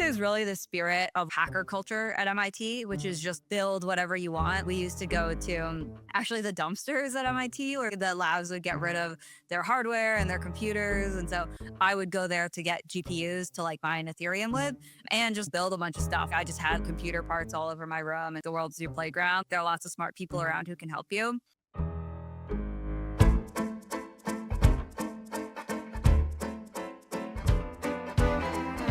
there's really the spirit of hacker culture at MIT, which is just build whatever you want. We used to go to actually the dumpsters at MIT where the labs would get rid of their hardware and their computers. And so I would go there to get GPUs to like mine Ethereum with and just build a bunch of stuff. I just had computer parts all over my room, and the world's your playground. There are lots of smart people around who can help you.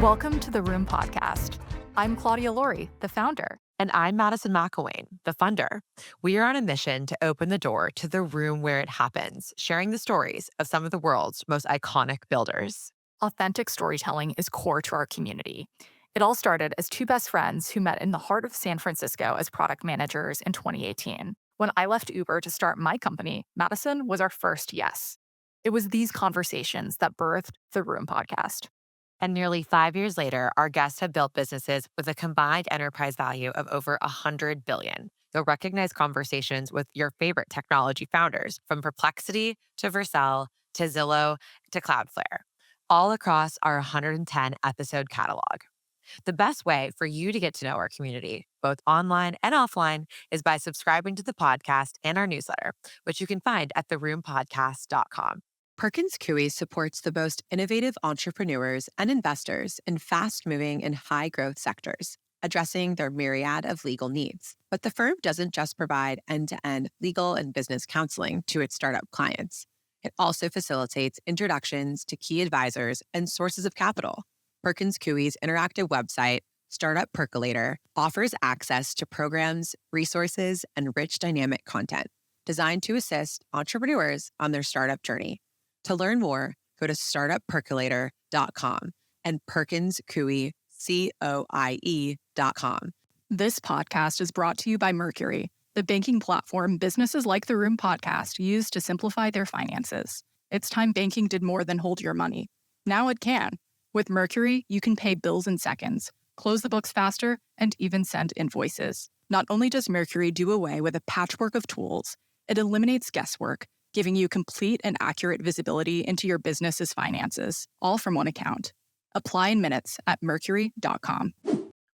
Welcome to the Room Podcast. I'm Claudia Laurie, the founder. And I'm Madison McElwain, the funder. We are on a mission to open the door to the room where it happens, sharing the stories of some of the world's most iconic builders. Authentic storytelling is core to our community. It all started as two best friends who met in the heart of San Francisco as product managers in 2018. When I left Uber to start my company, Madison was our first yes. It was these conversations that birthed the Room Podcast. And nearly 5 years later, our guests have built businesses with a combined enterprise value of over $100 billion. You'll recognize conversations with your favorite technology founders, from Perplexity to Vercel to Zillow to Cloudflare, all across our 110-episode catalog. The best way for you to get to know our community, both online and offline, is by subscribing to the podcast and our newsletter, which you can find at theroompodcast.com. Perkins Coie supports the most innovative entrepreneurs and investors in fast-moving and high-growth sectors, addressing their myriad of legal needs. But the firm doesn't just provide end-to-end legal and business counseling to its startup clients. It also facilitates introductions to key advisors and sources of capital. Perkins Coie's interactive website, Startup Percolator, offers access to programs, resources, and rich dynamic content designed to assist entrepreneurs on their startup journey. To learn more, go to startuppercolator.com and perkinscoie.com. This podcast is brought to you by Mercury, the banking platform businesses like the Room Podcast use to simplify their finances. It's time banking did more than hold your money. Now it can. With Mercury, you can pay bills in seconds, close the books faster, and even send invoices. Not only does Mercury do away with a patchwork of tools, it eliminates guesswork, giving you complete and accurate visibility into your business's finances, all from one account. Apply in minutes at mercury.com.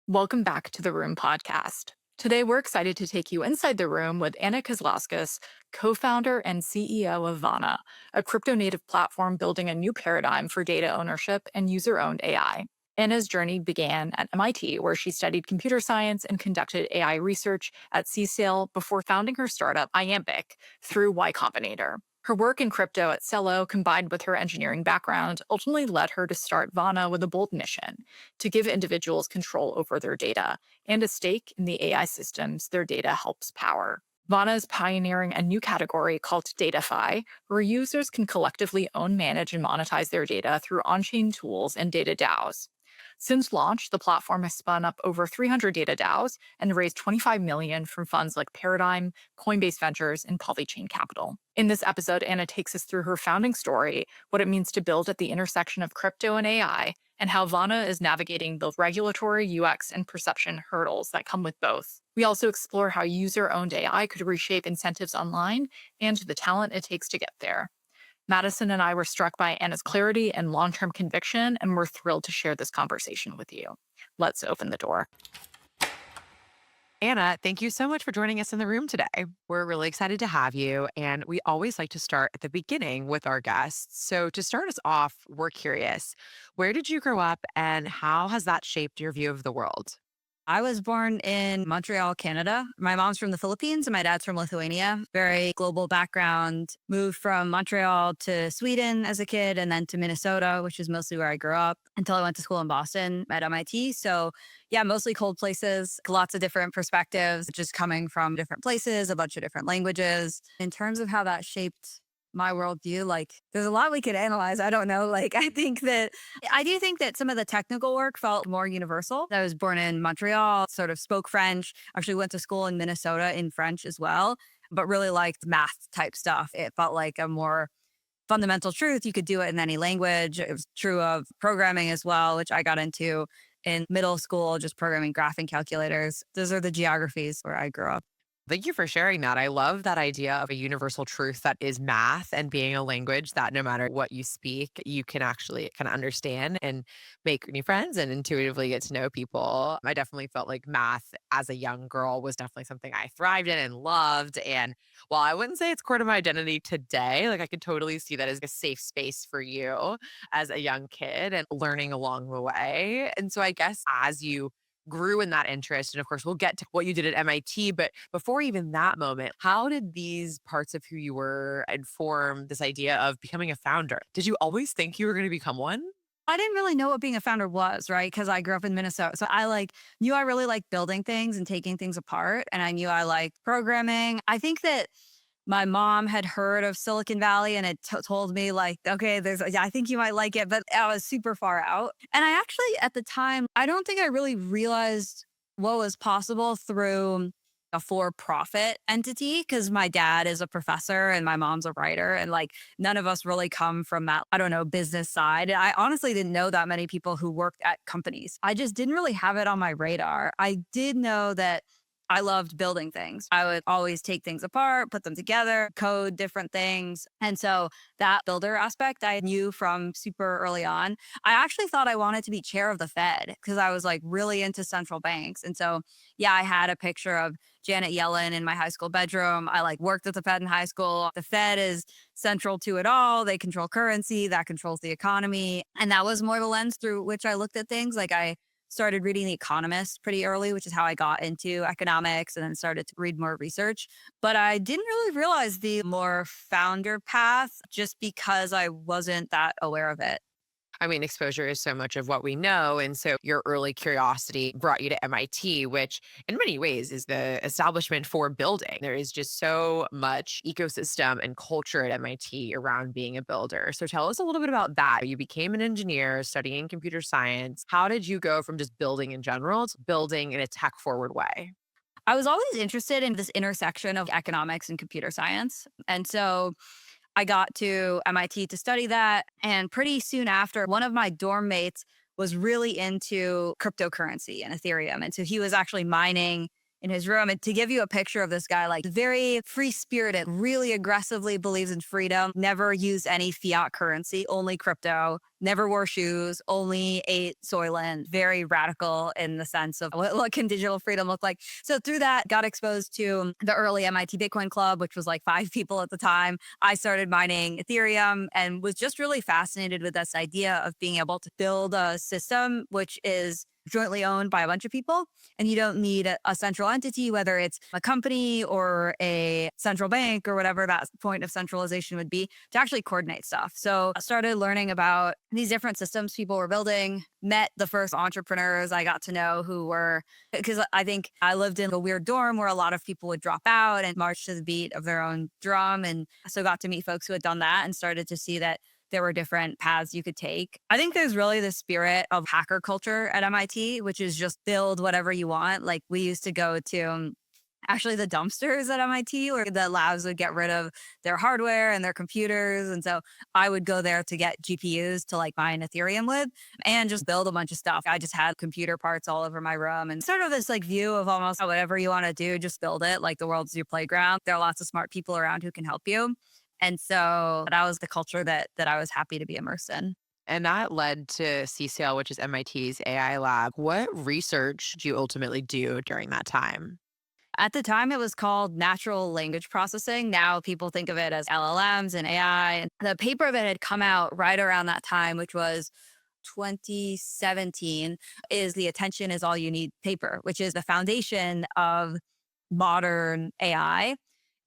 Welcome back to the Room Podcast. Today, we're excited to take you inside the room with Anna Kazlauskas, co-founder and CEO of Vana, a crypto-native platform building a new paradigm for data ownership and user-owned AI. Anna's journey began at MIT, where she studied computer science and conducted AI research at CSAIL before founding her startup iAmbic through Y Combinator. Her work in crypto at Celo, combined with her engineering background, ultimately led her to start Vana with a bold mission to give individuals control over their data and a stake in the AI systems their data helps power. Vana is pioneering a new category called DataFi, where users can collectively own, manage, and monetize their data through on-chain tools and Data DAOs. Since launch, the platform has spun up over 300 Data DAOs and raised $25 million from funds like Paradigm, Coinbase Ventures, and Polychain Capital. In this episode, Anna takes us through her founding story, what it means to build at the intersection of crypto and AI, and how Vana is navigating the regulatory, UX, and perception hurdles that come with both. We also explore how user-owned AI could reshape incentives online and the talent it takes to get there. Madison and I were struck by Anna's clarity and long-term conviction, and we're thrilled to share this conversation with you. Let's open the door. Anna, thank you so much for joining us in the room today. We're really excited to have you, and we always like to start at the beginning with our guests. So to start us off, we're curious, where did you grow up, and how has that shaped your view of the world? I was born in Montreal, Canada. My mom's from the Philippines and my dad's from Lithuania. Very global background. Moved from Montreal to Sweden as a kid and then to Minnesota, which is mostly where I grew up, until I went to school in Boston at MIT. So yeah, mostly cold places, lots of different perspectives, just coming from different places, a bunch of different languages. In terms of how that shaped my worldview, like there's a lot we could analyze. I don't know. Like I do think that some of the technical work felt more universal. I was born in Montreal, sort of spoke French, actually went to school in Minnesota in French as well, but really liked math type stuff. It felt like a more fundamental truth. You could do it in any language. It was true of programming as well, which I got into in middle school, just programming graphing calculators. Those are the geographies where I grew up. Thank you for sharing that. I love that idea of a universal truth that is math and being a language that no matter what you speak, you can actually kind of understand and make new friends and intuitively get to know people. I definitely felt like math as a young girl was definitely something I thrived in and loved. And while I wouldn't say it's core to my identity today, like I could totally see that as a safe space for you as a young kid and learning along the way. And so I guess as you grew in that interest. And of course, we'll get to what you did at MIT. But before even that moment, how did these parts of who you were inform this idea of becoming a founder? Did you always think you were going to become one? I didn't really know what being a founder was, right? Because I grew up in Minnesota. So I knew I really liked building things and taking things apart. And I knew I liked programming. I think that my mom had heard of Silicon Valley and had told me like, okay, yeah, I think you might like it, but I was super far out. And I actually, at the time, I don't think I really realized what was possible through a for-profit entity because my dad is a professor and my mom's a writer and like none of us really come from that, I don't know, business side. And I honestly didn't know that many people who worked at companies. I just didn't really have it on my radar. I did know that I loved building things. I would always take things apart, put them together, code different things. And so that builder aspect I knew from super early on. I actually thought I wanted to be chair of the Fed because I was like really into central banks. And so, yeah, I had a picture of Janet Yellen in my high school bedroom. I like worked at the Fed in high school. The Fed is central to it all. They control currency, that controls the economy. And that was more the lens through which I looked at things. Like I started reading The Economist pretty early, which is how I got into economics and then started to read more research. But I didn't really realize the more founder path just because I wasn't that aware of it. I mean, exposure is so much of what we know. And so your early curiosity brought you to MIT, which in many ways is the establishment for building. There is just so much ecosystem and culture at MIT around being a builder. So tell us a little bit about that. You became an engineer studying computer science. How did you go from just building in general to building in a tech forward way? I was always interested in this intersection of economics and computer science. And so I got to MIT to study that. And pretty soon after, one of my dorm mates was really into cryptocurrency and Ethereum. And so he was actually mining in his room. And to give you a picture of this guy, like very free spirited, really aggressively believes in freedom, never used any fiat currency, only crypto, never wore shoes, only ate Soylent, very radical in the sense of what can digital freedom look like. So through that, got exposed to the early MIT Bitcoin Club, which was like 5 people at the time. I started mining Ethereum and was just really fascinated with this idea of being able to build a system which is jointly owned by a bunch of people. And you don't need a central entity, whether it's a company or a central bank or whatever that point of centralization would be to actually coordinate stuff. So I started learning about these different systems people were building, met the first entrepreneurs I got to know who were, because I think I lived in a weird dorm where a lot of people would drop out and march to the beat of their own drum. And so got to meet folks who had done that and started to see that there were different paths you could take. I think there's really the spirit of hacker culture at MIT, which is just build whatever you want. Like we used to go to actually the dumpsters at MIT where the labs would get rid of their hardware and their computers. And so I would go there to get GPUs to like mine Ethereum with and just build a bunch of stuff. I just had computer parts all over my room and sort of this like view of almost whatever you want to do, just build it. Like the world's your playground. There are lots of smart people around who can help you. And so that was the culture that I was happy to be immersed in. And that led to CSAIL, which is MIT's AI lab. What research did you ultimately do during that time? At the time, it was called natural language processing. Now people think of it as LLMs and AI. And the paper that had come out right around that time, which was 2017, is the attention is all you need paper, which is the foundation of modern AI.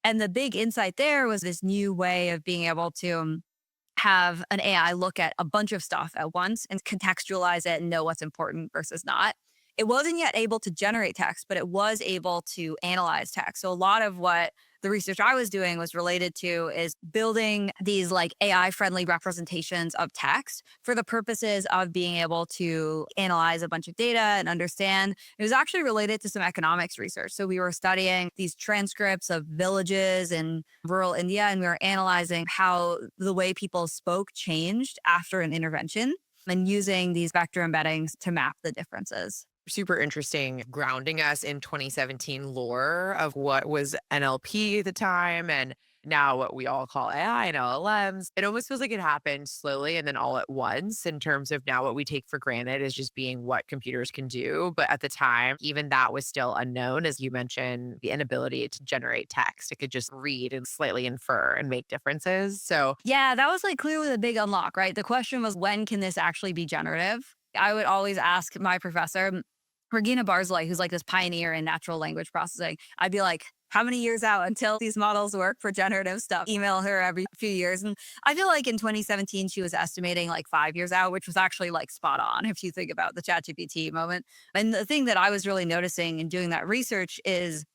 And the big insight there was this new way of being able to have an AI look at a bunch of stuff at once and contextualize it and know what's important versus not. It wasn't yet able to generate text, but it was able to analyze text. So a lot of what the research I was doing was related to is building these like AI friendly representations of text for the purposes of being able to analyze a bunch of data and understand. It was actually related to some economics research. So we were studying these transcripts of villages in rural India, and we were analyzing how the way people spoke changed after an intervention and using these vector embeddings to map the differences. Super interesting, grounding us in 2017 lore of what was NLP at the time and now what we all call AI and LLMs. It almost feels like it happened slowly and then all at once in terms of now what we take for granted is just being what computers can do. But at the time, even that was still unknown. As you mentioned, the inability to generate text, it could just read and slightly infer and make differences. So Yeah, that was like clearly the big unlock, right? The question was, when can this actually be generative? I would always ask my professor, Regina Barzilay, who's like this pioneer in natural language processing. I'd be like, how many years out until these models work for generative stuff? Email her every few years. And I feel like in 2017, she was estimating like 5 years out, which was actually like spot on if you think about the ChatGPT moment. And the thing that I was really noticing in doing that research is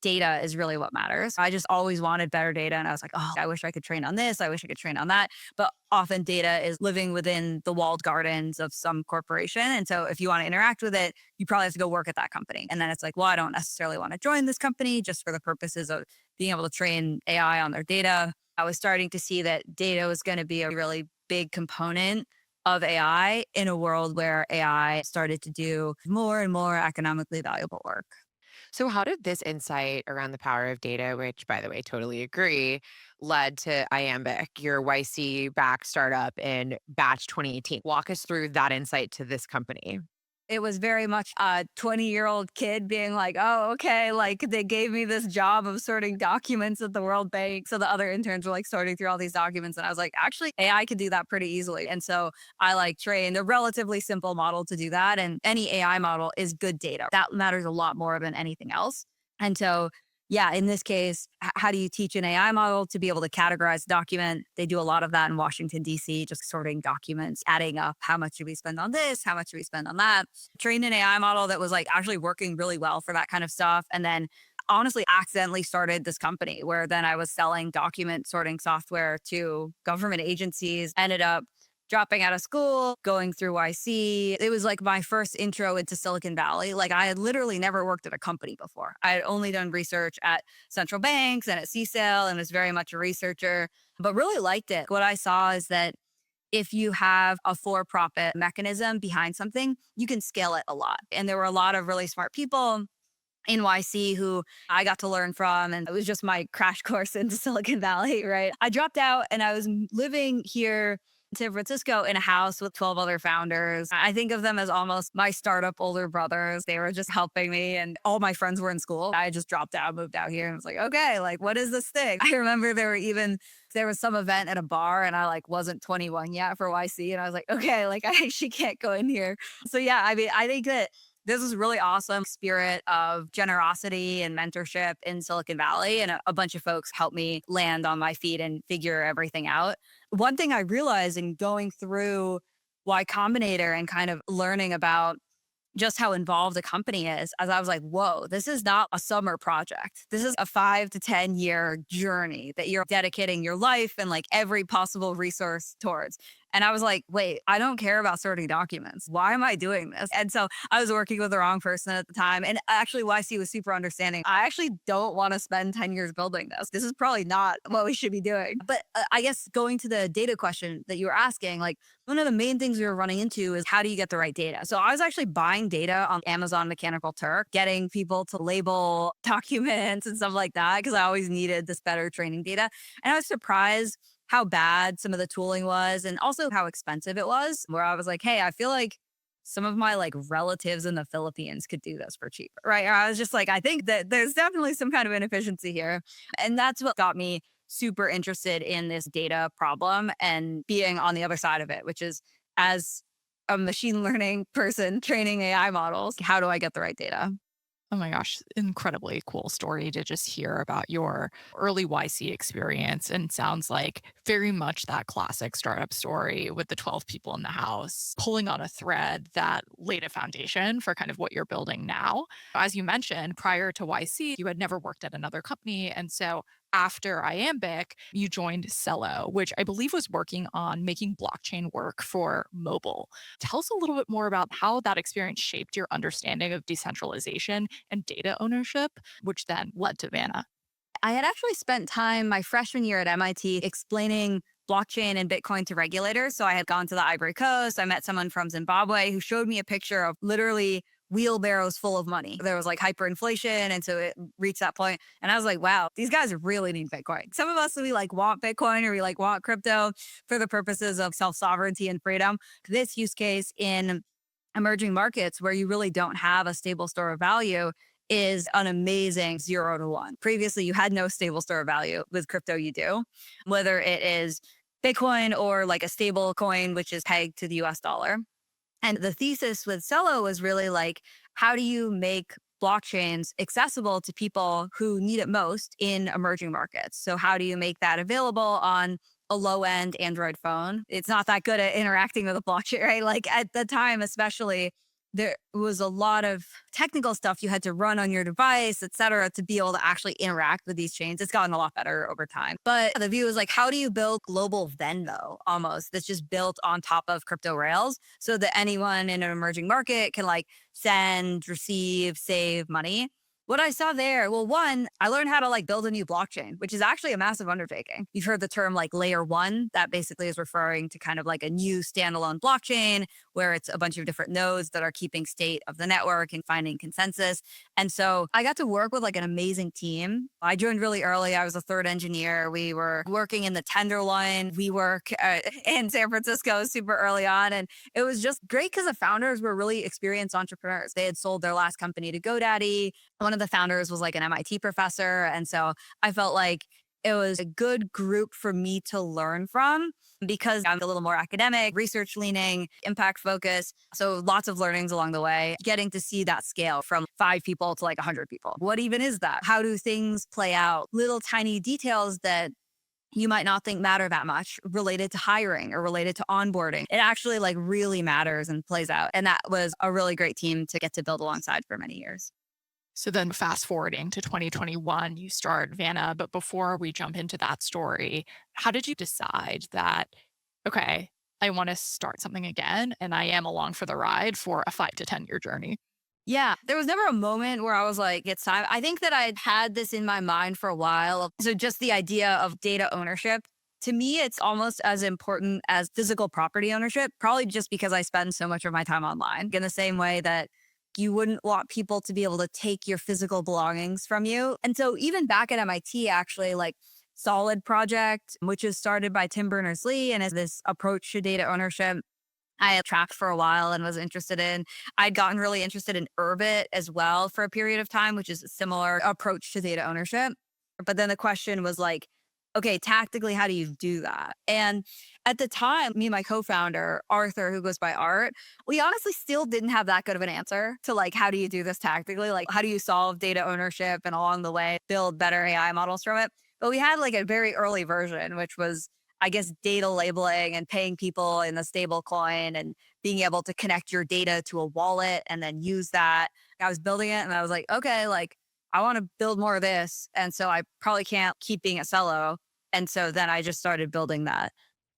data is really what matters. I just always wanted better data. And I was like, oh, I wish I could train on this. I wish I could train on that. But often data is living within the walled gardens of some corporation. And so if you want to interact with it, you probably have to go work at that company. And then it's like, well, I don't necessarily want to join this company just for the purposes of being able to train AI on their data. I was starting to see that data was going to be a really big component of AI in a world where AI started to do more and more economically valuable work. So, how did this insight around the power of data, which, by the way, totally agree, led to iAmbic, your YC backed startup in batch 2018? Walk us through that insight to this company. It was very much a 20-year-old kid being like, oh, okay, like they gave me this job of sorting documents at the World Bank. So the other interns were like sorting through all these documents. And I was like, actually, AI could do that pretty easily. And so I like trained a relatively simple model to do that. And any AI model is good data. That matters a lot more than anything else. And so yeah, in this case, how do you teach an AI model to be able to categorize a document? They do a lot of that in Washington, D.C., just sorting documents, adding up how much should we spend on this? How much should we spend on that? Trained an AI model that was like actually working really well for that kind of stuff. And then honestly accidentally started this company where then I was selling document sorting software to government agencies, ended up dropping out of school, going through YC. It was like my first intro into Silicon Valley. Like I had literally never worked at a company before. I had only done research at central banks and at CSAIL and was very much a researcher, but really liked it. What I saw is that if you have a for-profit mechanism behind something, you can scale it a lot. And there were a lot of really smart people in YC who I got to learn from. And it was just my crash course into Silicon Valley, right? I dropped out and I was living here in San Francisco in a house with 12 other founders. I think of them as almost my startup older brothers. They were just helping me and all my friends were in school. I just dropped out, moved out here and was like, okay, like what is this thing? I remember there was some event at a bar and I like wasn't 21 yet for YC. And I was like, okay, like I actually can't go in here. So yeah, I mean, I think that this is really awesome spirit of generosity and mentorship in Silicon Valley. And a bunch of folks helped me land on my feet and figure everything out. One thing I realized in going through Y Combinator and kind of learning about just how involved the company is, as I was like, whoa, this is not a summer project. This is a 5 to 10 year journey that you're dedicating your life and like every possible resource towards. And I was like, wait, I don't care about sorting documents. Why am I doing this? And so I was working with the wrong person at the time. And actually, YC was super understanding. I actually don't want to spend 10 years building this. This is probably not what we should be doing. But I guess going to the data question that you were asking, like one of the main things we were running into is how do you get the right data? So I was actually buying data on Amazon Mechanical Turk, getting people to label documents and stuff like that, because I always needed this better training data. And I was surprised how bad some of the tooling was and also how expensive it was, where I was like, hey, I feel like some of my like relatives in the Philippines could do this for cheaper, right? Or I was just like, I think that there's definitely some kind of inefficiency here. And that's what got me super interested in this data problem and being on the other side of it, which is as a machine learning person training AI models, how do I get the right data? Oh my gosh, incredibly cool story to just hear about your early YC experience. And sounds like very much that classic startup story with the 12 people in the house pulling on a thread that laid a foundation for kind of what you're building now. As you mentioned, prior to YC, you had never worked at another company. And so after iAmbic, you joined Celo, which I believe was working on making blockchain work for mobile. Tell us a little bit more about how that experience shaped your understanding of decentralization and data ownership, which then led to Vana. I had actually spent time my freshman year at MIT explaining blockchain and Bitcoin to regulators. So I had gone to the Ivory Coast. I met someone from Zimbabwe who showed me a picture of literally wheelbarrows full of money. There was like hyperinflation. And so it reached that point. And I was like, wow, these guys really need Bitcoin. Some of us, we like want Bitcoin or we like want crypto for the purposes of self-sovereignty and freedom. This use case in emerging markets where you really don't have a stable store of value is an amazing 0 to 1. Previously, you had no stable store of value. With crypto, you do, whether it is Bitcoin or like a stable coin, which is pegged to the US dollar. And the thesis with Celo was really like, how do you make blockchains accessible to people who need it most in emerging markets? So how do you make that available on a low end Android phone? It's not that good at interacting with a blockchain, right? Like at the time, especially, there was a lot of technical stuff you had to run on your device, et cetera, to be able to actually interact with these chains. It's gotten a lot better over time. But the view is like, how do you build global Venmo almost that's just built on top of crypto rails so that anyone in an emerging market can like send, receive, save money? What I saw there, well, one, I learned how to like build a new blockchain, which is actually a massive undertaking. You've heard the term like layer one. That basically is referring to kind of like a new standalone blockchain where it's a bunch of different nodes that are keeping state of the network and finding consensus. And so I got to work with like an amazing team. I joined really early. I was a third engineer. We were working in the Tenderloin. We work in San Francisco super early on. And it was just great because the founders were really experienced entrepreneurs. They had sold their last company to GoDaddy. One of the founders was like an MIT professor. And so I felt like it was a good group for me to learn from because I'm a little more academic, research leaning, impact focus. So lots of learnings along the way, getting to see that scale from 5 people to like 100 people. What even is that? How do things play out? Little tiny details that you might not think matter that much related to hiring or related to onboarding. It actually like really matters and plays out. And that was a really great team to get to build alongside for many years. So then fast forwarding to 2021, you start Vana. But before we jump into that story, how did you decide that, okay, I want to start something again and I am along for the ride for a 5 to 10 year journey? Yeah, there was never a moment where I was like, it's time. I think that I'd had this in my mind for a while. So just the idea of data ownership, to me, it's almost as important as physical property ownership, probably just because I spend so much of my time online in the same way that you wouldn't want people to be able to take your physical belongings from you. And so even back at MIT, actually, like Solid Project, which is started by Tim Berners-Lee and is this approach to data ownership I had tracked for a while and was interested in. I'd gotten really interested in Urbit as well for a period of time, which is a similar approach to data ownership. But then the question was like, okay, tactically, how do you do that? And at the time, me and my co-founder, Arthur, who goes by Art, we honestly still didn't have that good of an answer to like, how do you do this tactically? Like, how do you solve data ownership and along the way build better AI models from it? But we had like a very early version, which was I guess, data labeling and paying people in the stable coin and being able to connect your data to a wallet and then use that. I was building it and I was like, okay, like I want to build more of this. And so I probably can't keep being a Celo. And so then I just started building that.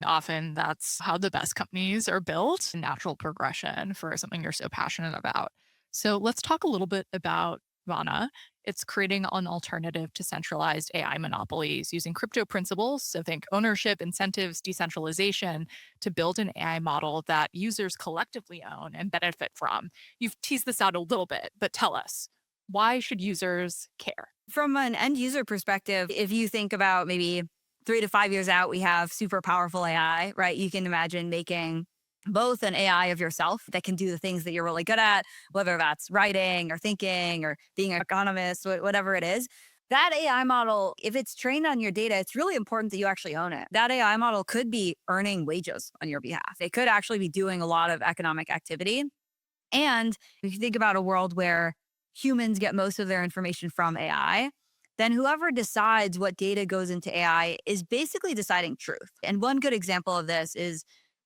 Often that's how the best companies are built, natural progression for something you're so passionate about. So let's talk a little bit about Vana. It's creating an alternative to centralized AI monopolies using crypto principles. So think ownership, incentives, decentralization to build an AI model that users collectively own and benefit from. You've teased this out a little bit, but tell us, why should users care? From an end user perspective, if you think about maybe 3 to 5 years out, we have super powerful AI, right? You can imagine making both an AI of yourself that can do the things that you're really good at, whether that's writing or thinking or being an economist, whatever it is. That AI model, if it's trained on your data, it's really important that you actually own it. That AI model could be earning wages on your behalf. It could actually be doing a lot of economic activity. And if you think about a world where humans get most of their information from AI, then whoever decides what data goes into AI is basically deciding truth. And one good example of this is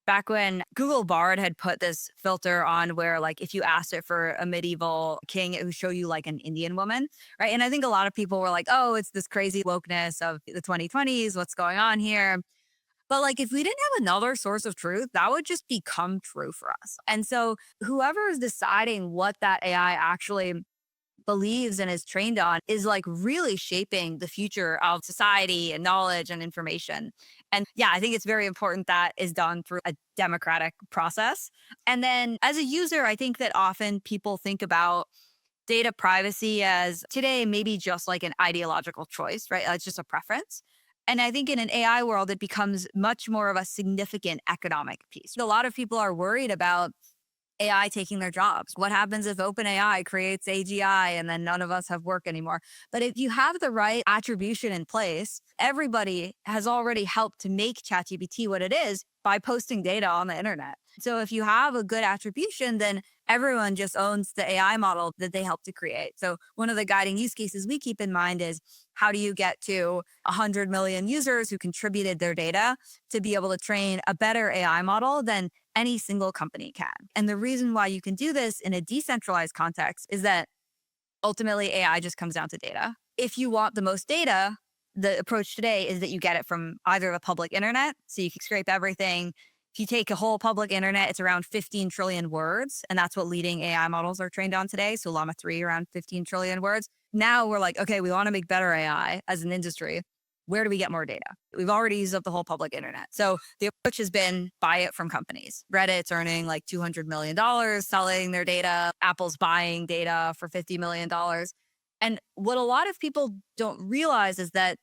back when Google Bard had put this filter on where like if you asked it for a medieval king, it would show you like an Indian woman, right? And I think a lot of people were like, oh, it's this crazy wokeness of the 2020s. What's going on here? But like if we didn't have another source of truth, that would just become true for us. And so whoever is deciding what that AI actually believes and is trained on is like really shaping the future of society and knowledge and information. And yeah, I think it's very important that is done through a democratic process. And then as a user, I think that often people think about data privacy as today maybe just like an ideological choice, right? It's just a preference. And I think in an AI world, it becomes much more of a significant economic piece. A lot of people are worried about AI taking their jobs. What happens if OpenAI creates AGI and then none of us have work anymore? But if you have the right attribution in place, everybody has already helped to make ChatGPT what it is by posting data on the internet. So if you have a good attribution, then everyone just owns the AI model that they helped to create. So one of the guiding use cases we keep in mind is how do you get to 100 million users who contributed their data to be able to train a better AI model than any single company can. And the reason why you can do this in a decentralized context is that ultimately AI just comes down to data. If you want the most data, the approach today is that you get it from either the public internet, so you can scrape everything. If you take a whole public internet, it's around 15 trillion words, and that's what leading AI models are trained on today. So Llama 3, around 15 trillion words. Now we're like, okay, we want to make better AI as an industry. Where do we get more data? We've already used up the whole public internet. So the approach has been buy it from companies. Reddit's earning like $200 million selling their data. Apple's buying data for $50 million. And what a lot of people don't realize is that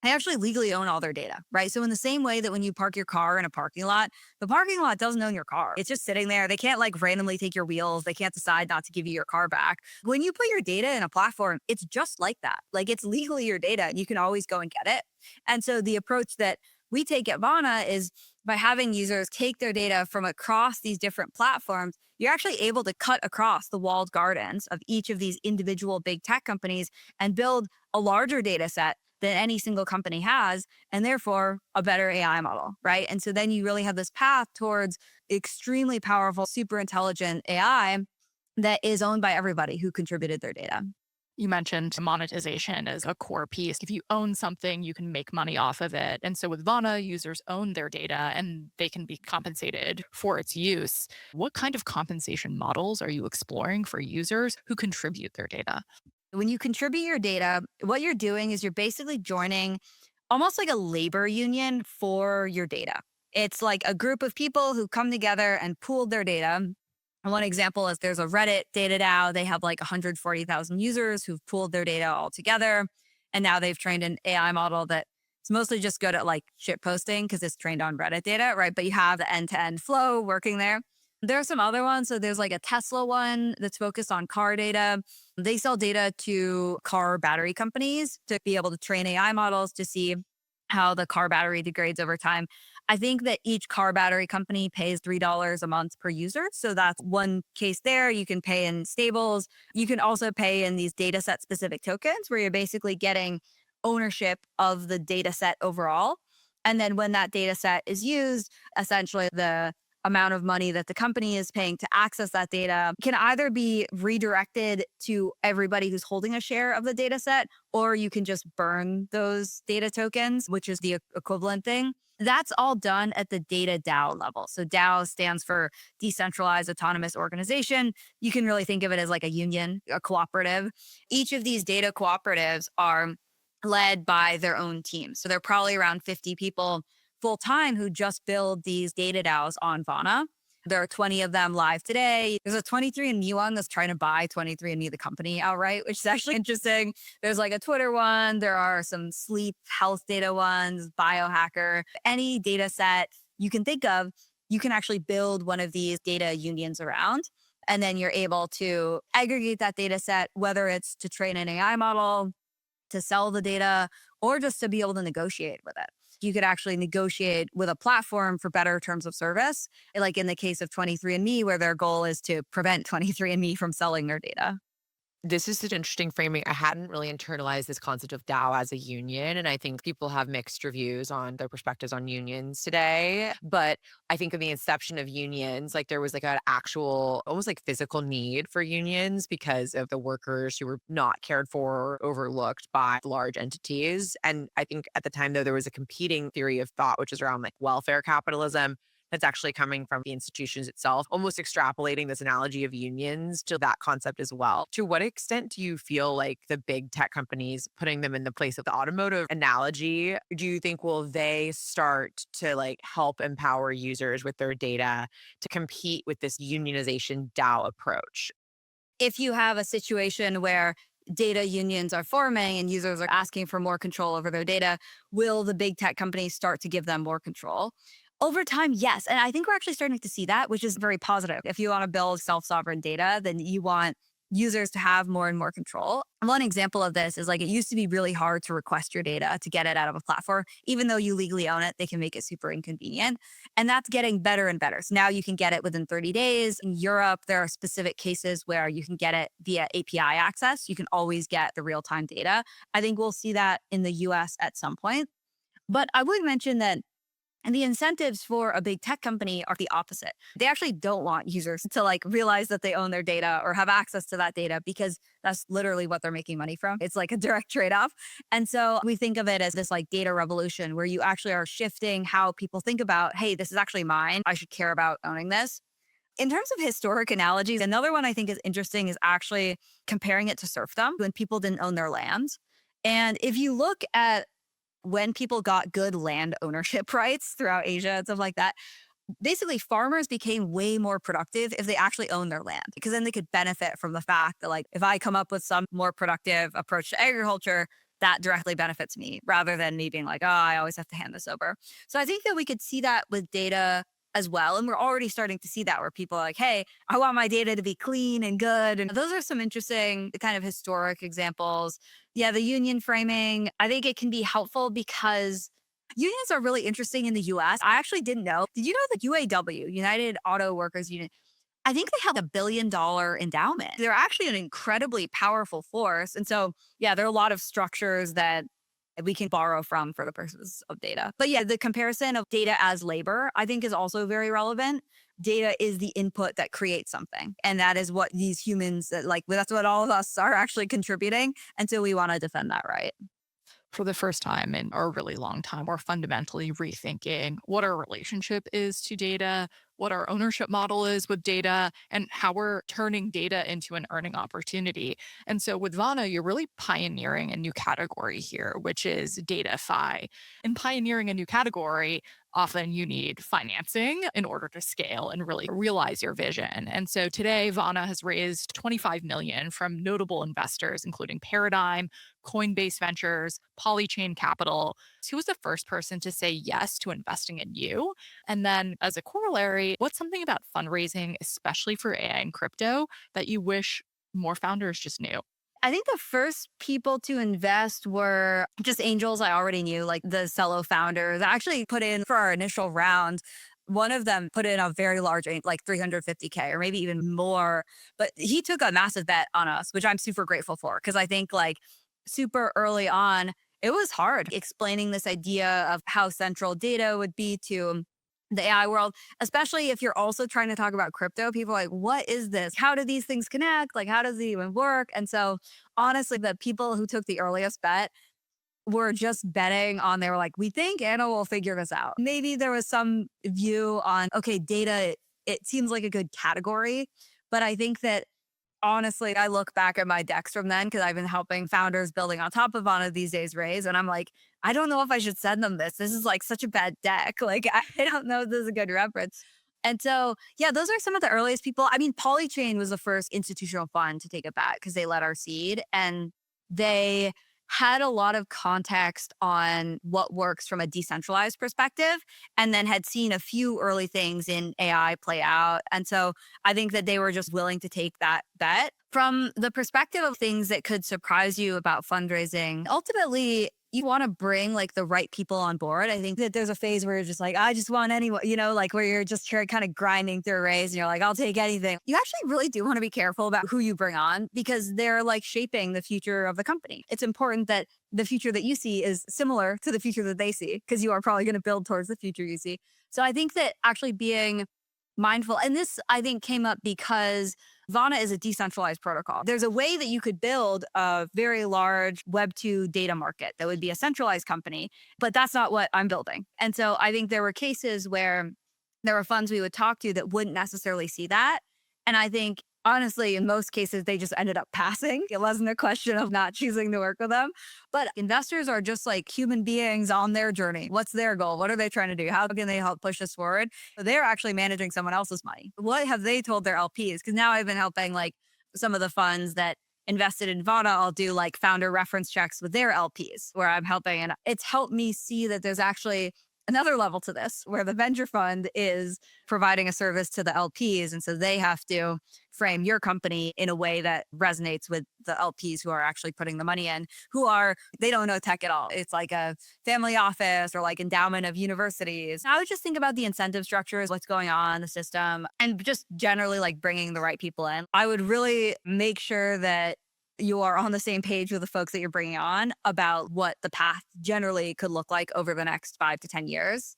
they actually legally own all their data, right? So in the same way that when you park your car in a parking lot, the parking lot doesn't own your car. It's just sitting there. They can't like randomly take your wheels. They can't decide not to give you your car back. When you put your data in a platform, it's just like that. Like it's legally your data and you can always go and get it. And so the approach that we take at Vana is by having users take their data from across these different platforms, you're actually able to cut across the walled gardens of each of these individual big tech companies and build a larger data set than any single company has, and therefore a better AI model, right? And so then you really have this path towards extremely powerful, super intelligent AI that is owned by everybody who contributed their data. You mentioned monetization as a core piece. If you own something, you can make money off of it. And so with Vana, users own their data and they can be compensated for its use. What kind of compensation models are you exploring for users who contribute their data? When you contribute your data, what you're doing is you're basically joining almost like a labor union for your data. It's like a group of people who come together and pooled their data. And one example is there's a Reddit Data DAO. They have like 140,000 users who've pooled their data all together. And now they've trained an AI model that it's mostly just good at like shit posting because it's trained on Reddit data, right? But you have the end-to-end flow working there. There are some other ones. So there's like a Tesla one that's focused on car data. They sell data to car battery companies to be able to train AI models to see how the car battery degrades over time. I think that each car battery company pays $3 a month per user. So that's one case there. You can pay in stables. You can also pay in these data set specific tokens where you're basically getting ownership of the data set overall. And then when that data set is used, essentially the amount of money that the company is paying to access that data can either be redirected to everybody who's holding a share of the data set, or you can just burn those data tokens, which is the equivalent thing. That's all done at the data DAO level. So DAO stands for decentralized autonomous organization. You can really think of it as like a union, a cooperative. Each of these data cooperatives are led by their own team. So they're probably around 50 people full time who just build these data DAOs on Vana. There are 20 of them live today. There's a 23andMe one that's trying to buy 23andMe, the company, outright, which is actually interesting. There's like a Twitter one. There are some sleep health data ones, biohacker, any data set you can think of, you can actually build one of these data unions around. And then you're able to aggregate that data set, whether it's to train an AI model, to sell the data, or just to be able to negotiate with it. You could actually negotiate with a platform for better terms of service, like in the case of 23andMe, where their goal is to prevent 23andMe from selling their data. This is an interesting framing. I hadn't really internalized this concept of DAO as a union. And I think people have mixed reviews on their perspectives on unions today. But I think in the inception of unions, like there was like an actual, almost like physical need for unions because of the workers who were not cared for or overlooked by large entities. And I think at the time, though, there was a competing theory of thought, which is around like welfare capitalism. that's actually coming from the institutions itself, almost extrapolating this analogy of unions to that concept as well. To what extent do you feel like the big tech companies, putting them in the place of the automotive analogy, do you think will they start to like help empower users with their data to compete with this unionization DAO approach? If you have a situation where data unions are forming and users are asking for more control over their data, will the big tech companies start to give them more control? Over time, yes. And I think we're actually starting to see that, which is very positive. If you want to build self sovereign data, then you want users to have more and more control. One example of this is like it used to be really hard to request your data to get it out of a platform. Even though you legally own it, they can make it super inconvenient. And that's getting better and better. So now you can get it within 30 days. In Europe, there are specific cases where you can get it via API access. You can always get the real time data. I think we'll see that in the US at some point. But I would mention that and the incentives for a big tech company are the opposite. They actually don't want users to like realize that they own their data or have access to that data because that's literally what they're making money from. It's like a direct trade-off. And so we think of it as this like data revolution where you actually are shifting how people think about, hey, this is actually mine. I should care about owning this. In terms of historic analogies, another one I think is interesting is actually comparing it to serfdom when people didn't own their land. And if you look at when people got good land ownership rights throughout Asia and stuff like that, basically farmers became way more productive if they actually owned their land because then they could benefit from the fact that like if I come up with some more productive approach to agriculture, that directly benefits me rather than me being like, oh, I always have to hand this over. So I think that we could see that with data as well. And we're already starting to see that where people are like, hey, I want my data to be clean and good. And those are some interesting kind of historic examples. Yeah, the union framing, I think it can be helpful because unions are really interesting in the US. I actually didn't know. Did you know that UAW, United Auto Workers Union, I think they have $1 billion endowment. They're actually an incredibly powerful force. And so, yeah, there are a lot of structures that we can borrow from for the purposes of data. But yeah, the comparison of data as labor, I think is also very relevant. Data is the input that creates something. And that is what these humans, like, that's what all of us are actually contributing. And so we want to defend that right. For the first time in a really long time, we're fundamentally rethinking what our relationship is to data, what our ownership model is with data, and how we're turning data into an earning opportunity. And so with Vana, you're really pioneering a new category here, which is DataFi. In pioneering a new category, often you need financing in order to scale and really realize your vision. And so today, Vana has raised 25 million from notable investors, including Paradigm, Coinbase Ventures, Polychain Capital. So who was the first person to say yes to investing in you? And then as a corollary, what's something about fundraising, especially for AI and crypto, that you wish more founders just knew? I think the first people to invest were just angels I already knew, like the Celo founders actually put in for our initial round. One of them put in a very large, like 350K or maybe even more. But he took a massive bet on us, which I'm super grateful for because I think like super early on, it was hard explaining this idea of how central data would be to the AI world, especially if you're also trying to talk about crypto. People are like, what is this? How do these things connect? Like, how does it even work? And so, honestly, the people who took the earliest bet were just betting on, they were like, we think Anna will figure this out. Maybe there was some view on, okay, data, it seems like a good category. But I think that honestly, I look back at my decks from then because I've been helping founders building on top of Vana these days raise. And I'm like, I don't know if I should send them this. This is like such a bad deck. Like, I don't know if this is a good reference. And so, yeah, those are some of the earliest people. I mean, Polychain was the first institutional fund to take it back because they led our seed and they had a lot of context on what works from a decentralized perspective and then had seen a few early things in AI play out. And so I think that they were just willing to take that bet. From the perspective of things that could surprise you about fundraising, ultimately, you want to bring like the right people on board. I think that there's a phase where you're just like, I just want anyone, like where you're just kind of grinding through a raise and you're like, I'll take anything. You actually really do want to be careful about who you bring on because they're like shaping the future of the company. It's important that the future that you see is similar to the future that they see because you are probably going to build towards the future you see. So I think that actually being mindful, and this I think came up because Vana is a decentralized protocol. There's a way that you could build a very large Web2 data market that would be a centralized company, but that's not what I'm building. And so I think there were cases where there were funds we would talk to that wouldn't necessarily see that. And I think, honestly, in most cases, they just ended up passing. It wasn't a question of not choosing to work with them. But investors are just like human beings on their journey. What's their goal? What are they trying to do? How can they help push us forward? They're actually managing someone else's money. What have they told their LPs? Because now I've been helping like some of the funds that invested in Vana. I'll do like founder reference checks with their LPs where I'm helping. And it's helped me see that there's actually another level to this where the venture fund is providing a service to the LPs. And so they have to frame your company in a way that resonates with the LPs who are actually putting the money in, they don't know tech at all. It's like a family office or like endowment of universities. I would just think about the incentive structures, what's going on in the system, and just generally like bringing the right people in. I would really make sure that you are on the same page with the folks that you're bringing on about what the path generally could look like over the next 5 to 10 years.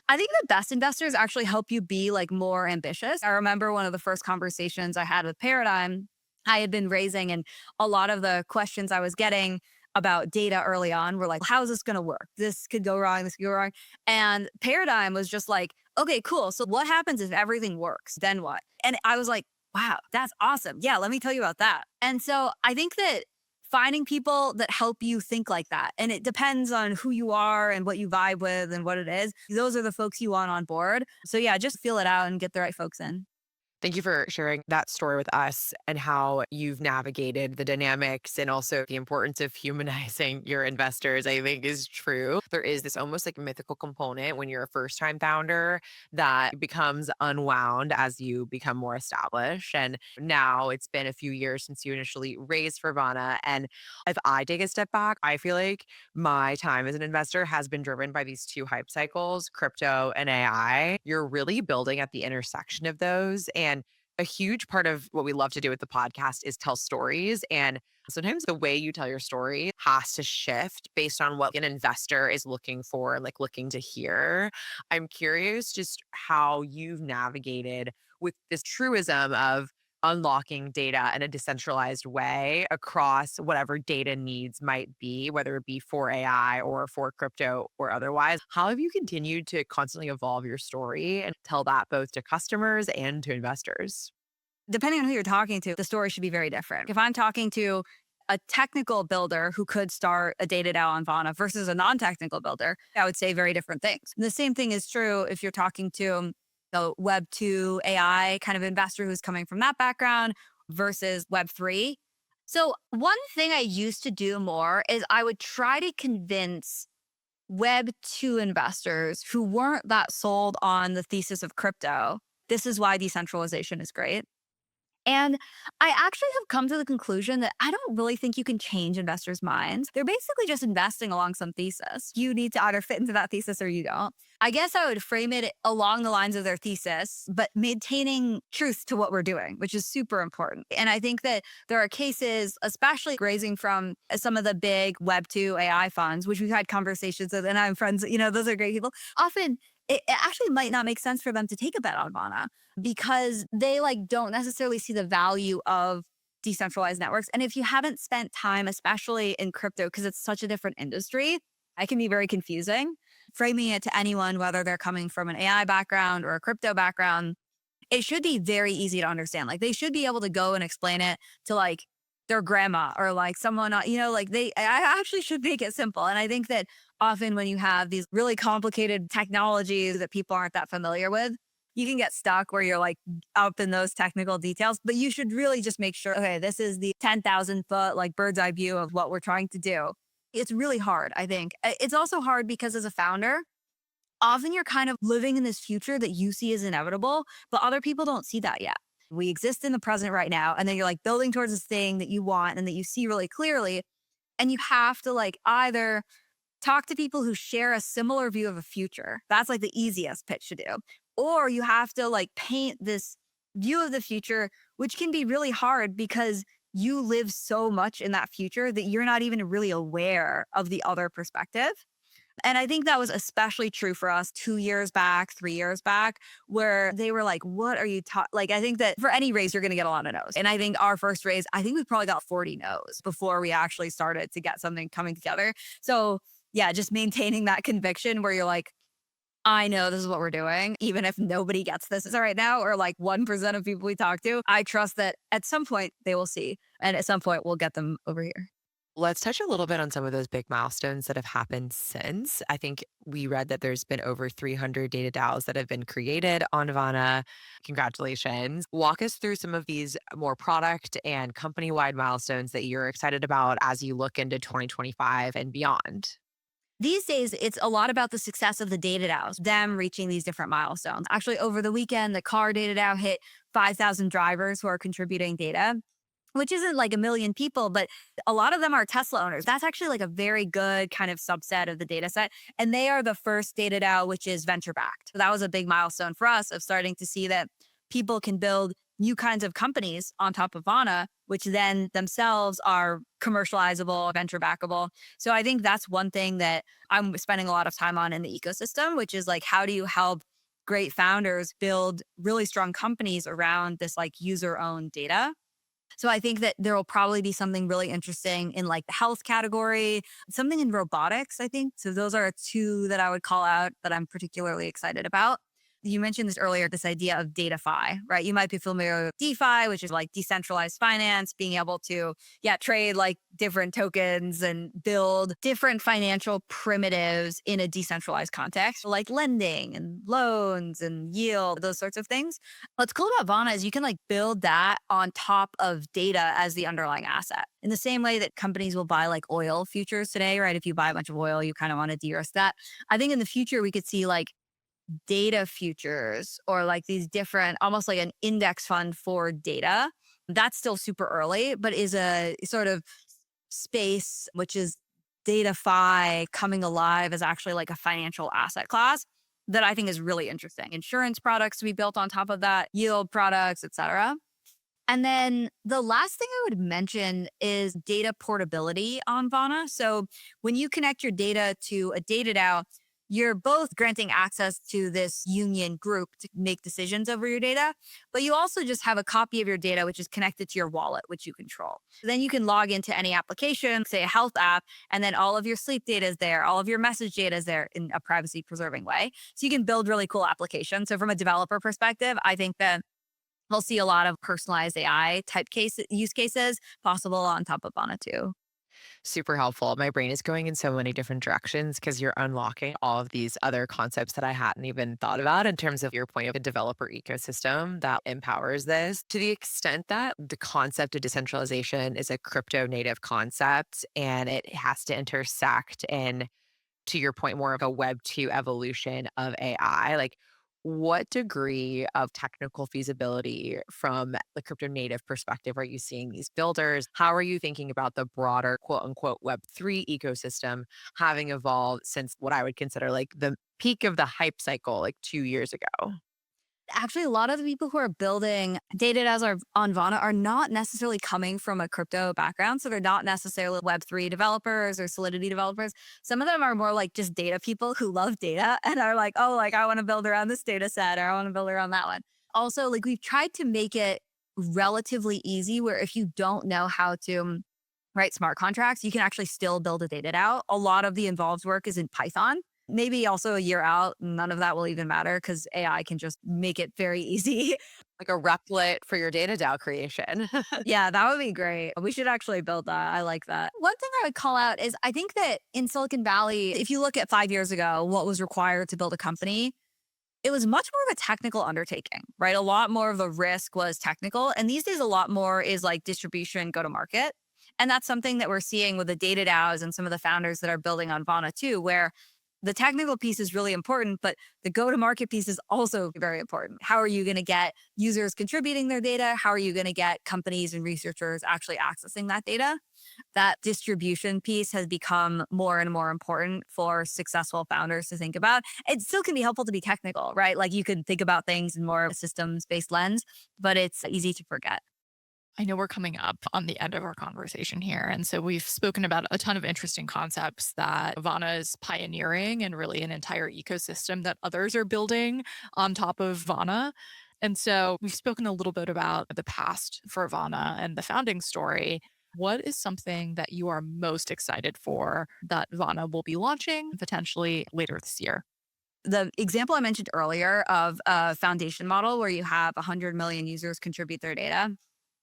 I think the best investors actually help you be like more ambitious. I remember one of the first conversations I had with Paradigm, I had been raising, and a lot of the questions I was getting about data early on were like, how is this going to work? This could go wrong. This could go wrong. And Paradigm was just like, okay, cool. So what happens if everything works? Then what? And I was like, wow, that's awesome. Yeah, let me tell you about that. And so I think that finding people that help you think like that, and it depends on who you are and what you vibe with and what it is, those are the folks you want on board. So yeah, just feel it out and get the right folks in. Thank you for sharing that story with us and how you've navigated the dynamics and also the importance of humanizing your investors, I think is true. There is this almost like mythical component when you're a first time founder that becomes unwound as you become more established. And now it's been a few years since you initially raised for Vana. And if I take a step back, I feel like my time as an investor has been driven by these two hype cycles, crypto and AI. You're really building at the intersection of those. And a huge part of what we love to do with the podcast is tell stories. And sometimes the way you tell your story has to shift based on what an investor is looking for, like looking to hear. I'm curious just how you've navigated with this truism of unlocking data in a decentralized way across whatever data needs might be, whether it be for AI or for crypto or otherwise. How have you continued to constantly evolve your story and tell that both to customers and to investors? Depending on who you're talking to, the story should be very different. If I'm talking to a technical builder who could start a data DAO on Vana versus a non-technical builder, I would say very different things. And the same thing is true if you're talking to the Web 2 AI kind of investor who's coming from that background versus Web 3. So one thing I used to do more is I would try to convince Web 2 investors who weren't that sold on the thesis of crypto, this is why decentralization is great. And I actually have come to the conclusion that I don't really think you can change investors' minds. They're basically just investing along some thesis. You need to either fit into that thesis or you don't. I guess I would frame it along the lines of their thesis, but maintaining truth to what we're doing, which is super important. And I think that there are cases, especially raising from some of the big Web 2 AI funds, which we've had conversations with, and I'm friends, those are great people. Often it actually might not make sense for them to take a bet on Vana because they like don't necessarily see the value of decentralized networks. And if you haven't spent time, especially in crypto, because it's such a different industry, it can be very confusing. Framing it to anyone, whether they're coming from an AI background or a crypto background, it should be very easy to understand. Like they should be able to go and explain it to like their grandma or like someone, I actually should make it simple. And I think that often when you have these really complicated technologies that people aren't that familiar with, you can get stuck where you're like up in those technical details, but you should really just make sure, okay, this is the 10,000 foot, like bird's eye view of what we're trying to do. It's really hard, I think. It's also hard because as a founder, often you're kind of living in this future that you see as inevitable, but other people don't see that yet. We exist in the present right now. And then you're like building towards this thing that you want and that you see really clearly. And you have to like either talk to people who share a similar view of a future. That's like the easiest pitch to do. Or you have to like paint this view of the future, which can be really hard because you live so much in that future that you're not even really aware of the other perspective. And I think that was especially true for us 2 years back, 3 years back, where they were like, what are you talking? Like, I think that for any raise, you're going to get a lot of no's. And I think our first raise, I think we probably got 40 no's before we actually started to get something coming together. So yeah, just maintaining that conviction where you're like, I know this is what we're doing, even if nobody gets this right now, or like 1% of people we talk to. I trust that at some point they will see. And at some point we'll get them over here. Let's touch a little bit on some of those big milestones that have happened since. I think we read that there's been over 300 data DAOs that have been created on Vana. Congratulations. Walk us through some of these more product and company wide milestones that you're excited about as you look into 2025 and beyond. These days, it's a lot about the success of the data DAOs, them reaching these different milestones. Actually, over the weekend, the car data DAO hit 5,000 drivers who are contributing data, which isn't like a million people, but a lot of them are Tesla owners. That's actually like a very good kind of subset of the data set. And they are the first data DAO, which is venture backed. So that was a big milestone for us of starting to see that people can build new kinds of companies on top of Vana, which then themselves are commercializable, venture backable. So I think that's one thing that I'm spending a lot of time on in the ecosystem, which is like, how do you help great founders build really strong companies around this like user owned data? So I think that there will probably be something really interesting in like the health category, something in robotics, I think. So those are two that I would call out that I'm particularly excited about. You mentioned this earlier, this idea of DataFi, right? You might be familiar with DeFi, which is like decentralized finance, being able to, trade like different tokens and build different financial primitives in a decentralized context, like lending and loans and yield, those sorts of things. What's cool about Vana is you can like build that on top of data as the underlying asset. In the same way that companies will buy like oil futures today, right? If you buy a bunch of oil, you kind of want to de-risk that. I think in the future, we could see like data futures or like these different, almost like an index fund for data. That's still super early, but is a sort of space, which is DataFi coming alive as actually like a financial asset class that I think is really interesting. Insurance products to be built on top of that, yield products, et cetera. And then the last thing I would mention is data portability on Vana. So when you connect your data to a data DAO, you're both granting access to this union group to make decisions over your data, but you also just have a copy of your data, which is connected to your wallet, which you control. Then you can log into any application, say a health app, and then all of your sleep data is there, all of your message data is there in a privacy preserving way. So you can build really cool applications. So from a developer perspective, I think that we'll see a lot of personalized AI type use cases possible on top of Vana too. Super helpful. My brain is going in so many different directions because you're unlocking all of these other concepts that I hadn't even thought about in terms of your point of a developer ecosystem that empowers this. To the extent that the concept of decentralization is a crypto native concept and it has to intersect in, to your point, more of a Web 2 evolution of AI, like what degree of technical feasibility from the crypto native perspective are you seeing these builders? How are you thinking about the broader quote unquote Web3 ecosystem having evolved since what I would consider like the peak of the hype cycle like 2 years ago? Actually, a lot of the people who are building data as are on Vana are not necessarily coming from a crypto background. So they're not necessarily Web3 developers or Solidity developers. Some of them are more like just data people who love data and are like, oh, like I want to build around this data set or I want to build around that one. Also, like we've tried to make it relatively easy where if you don't know how to write smart contracts, you can actually still build a data DAO. A lot of the involved work is in Python. Maybe also a year out, none of that will even matter because AI can just make it very easy. Like a replit for your data DAO creation. Yeah, that would be great. We should actually build that. I like that. One thing I would call out is I think that in Silicon Valley, if you look at 5 years ago, what was required to build a company, it was much more of a technical undertaking, right? A lot more of the risk was technical. And these days, a lot more is like distribution, go to market. And that's something that we're seeing with the data DAOs and some of the founders that are building on Vana too, where the technical piece is really important, but the go to market piece is also very important. How are you going to get users contributing their data? How are you going to get companies and researchers actually accessing that data? That distribution piece has become more and more important for successful founders to think about. It still can be helpful to be technical, right? Like you can think about things in more of a systems based lens, but it's easy to forget. I know we're coming up on the end of our conversation here. And so we've spoken about a ton of interesting concepts that Vana is pioneering and really an entire ecosystem that others are building on top of Vana. And so we've spoken a little bit about the past for Vana and the founding story. What is something that you are most excited for that Vana will be launching potentially later this year? The example I mentioned earlier of a foundation model where you have 100 million users contribute their data,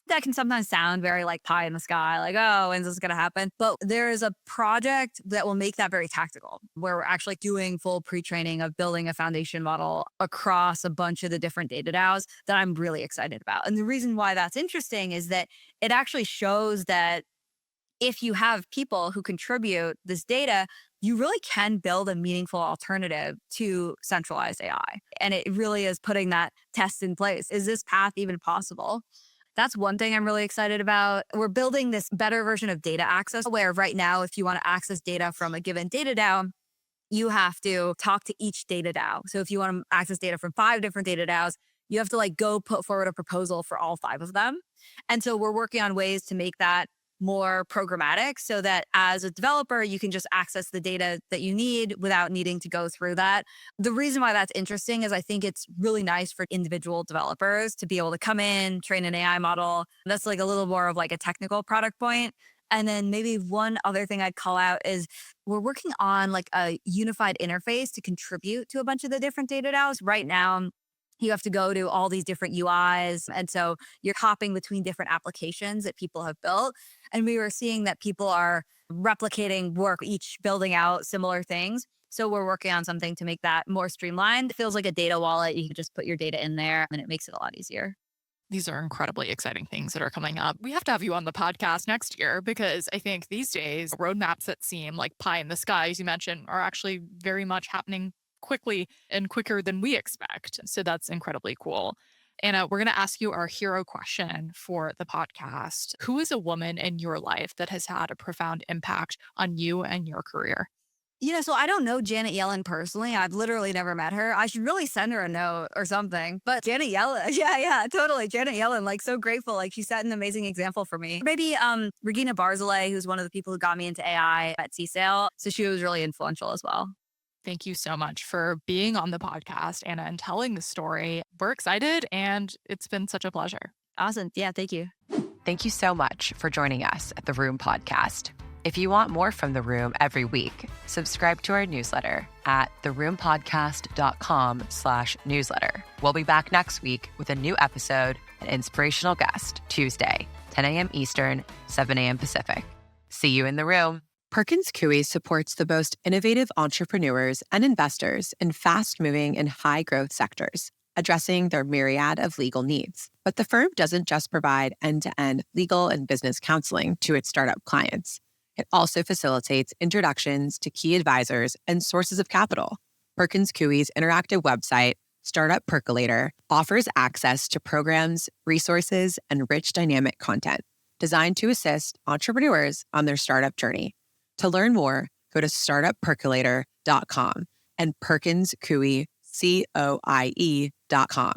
that can sometimes sound very like pie in the sky, like, oh, when's this going to happen? But there is a project that will make that very tactical, where we're actually doing full pre-training of building a foundation model across a bunch of the different data DAOs that I'm really excited about. And the reason why that's interesting is that it actually shows that if you have people who contribute this data, you really can build a meaningful alternative to centralized AI. And it really is putting that test in place. Is this path even possible? That's one thing I'm really excited about. We're building this better version of data access, where right now, if you want to access data from a given data DAO, you have to talk to each data DAO. So if you want to access data from 5 different data DAOs, you have to like go put forward a proposal for all 5 of them. And so we're working on ways to make that more programmatic so that as a developer, you can just access the data that you need without needing to go through that. The reason why that's interesting is I think it's really nice for individual developers to be able to come in, train an AI model. That's like a little more of like a technical product point. And then maybe one other thing I'd call out is we're working on like a unified interface to contribute to a bunch of the different data DAOs. Right now, you have to go to all these different UIs. And so you're hopping between different applications that people have built. And we were seeing that people are replicating work, each building out similar things. So we're working on something to make that more streamlined. It feels like a data wallet. You can just put your data in there and it makes it a lot easier. These are incredibly exciting things that are coming up. We have to have you on the podcast next year because I think these days, roadmaps that seem like pie in the sky, as you mentioned, are actually very much happening quickly and quicker than we expect. So that's incredibly cool. Anna, we're going to ask you our hero question for the podcast. Who is a woman in your life that has had a profound impact on you and your career? So I don't know Janet Yellen personally. I've literally never met her. I should really send her a note or something. But Janet Yellen, yeah, totally. Janet Yellen, like so grateful. Like she set an amazing example for me. Maybe Regina Barzilay, who's one of the people who got me into AI at CSAIL. So she was really influential as well. Thank you so much for being on the podcast, Anna, and telling the story. We're excited, and it's been such a pleasure. Awesome. Yeah, thank you. Thank you so much for joining us at The Room Podcast. If you want more from The Room every week, subscribe to our newsletter at theroompodcast.com/newsletter. We'll be back next week with a new episode, an inspirational guest, Tuesday, 10 a.m. Eastern, 7 a.m. Pacific. See you in the room. Perkins Coie supports the most innovative entrepreneurs and investors in fast-moving and high-growth sectors, addressing their myriad of legal needs. But the firm doesn't just provide end-to-end legal and business counseling to its startup clients. It also facilitates introductions to key advisors and sources of capital. Perkins Coie's interactive website, Startup Percolator, offers access to programs, resources, and rich dynamic content designed to assist entrepreneurs on their startup journey. To learn more, go to startuppercolator.com and Perkins Coie, COIE.com.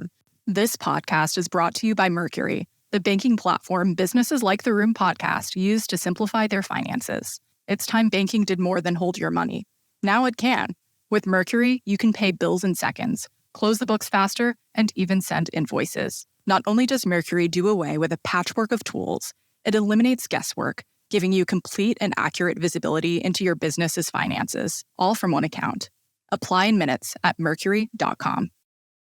This podcast is brought to you by Mercury, the banking platform businesses like The Room podcast use to simplify their finances. It's time banking did more than hold your money. Now it can. With Mercury, you can pay bills in seconds, close the books faster, and even send invoices. Not only does Mercury do away with a patchwork of tools, it eliminates guesswork, giving you complete and accurate visibility into your business's finances, all from one account. Apply in minutes at mercury.com.